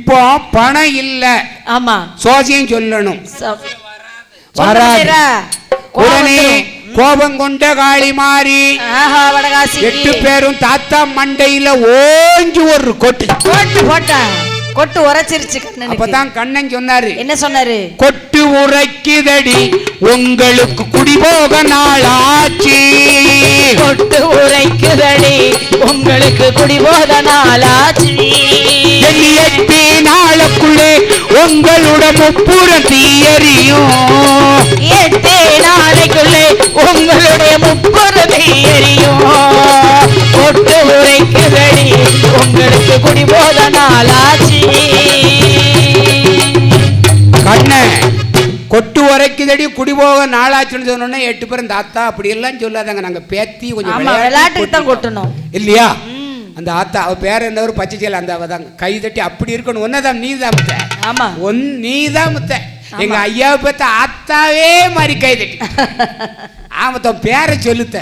இப்போ பணம் இல்ல, ஆமா சோசியம் சொல்லணும், வராது. உடனே கோபம் கொண்ட காளி மாறி 8 பேரும் தாத்தா மண்டையில ஓஞ்சி ஒரு கொட்டு போட்டான். கொட்டு உரைச்சிருச்சு. அப்பதான் கண்ணன் சொன்னாரு, என்ன சொன்னாரு? கொட்டு உரைக்குதடி உங்களுக்கு குடிபோக நாளாச்சு. கொட்டு உரைக்குதடி உங்களுக்கு குடிபோக நாளாச்சு. 8 நாளுக்குள்ளே உங்களோட முப்புறம் தீயறியும். 8 நாளைக்குள்ளே உங்களுடைய முப்புறம் தீயறியும். கொட்டு உரைக்குதடி உங்களுக்கு குடிபோக நாளாச்சு. கண்ண கொட்டு உரைக்குதடி குடிபோக நாளாச்சுன்னு சொன்னோன்னா 8 பேரும் தாத்தா அப்படி எல்லாம் சொல்லாதாங்க, நாங்க பேத்தி கொஞ்சம் விளையாட்டுக்கு தான் கொட்டணும் இல்லையா? அந்த ஆத்தா அவ பேர் என்ன, ஒரு பச்சை சேலை, அந்த அவதான் கை தட்டி அப்படி இருக்கணும். ஒன்னதான் நீதான் முத்த. ஆமா நீதான் முத்த. எங்க ஐயாவை பார்த்த ஆத்தாவே மாதிரி கை தட்டி ஆமத்த பேரை சொல்லுத்த.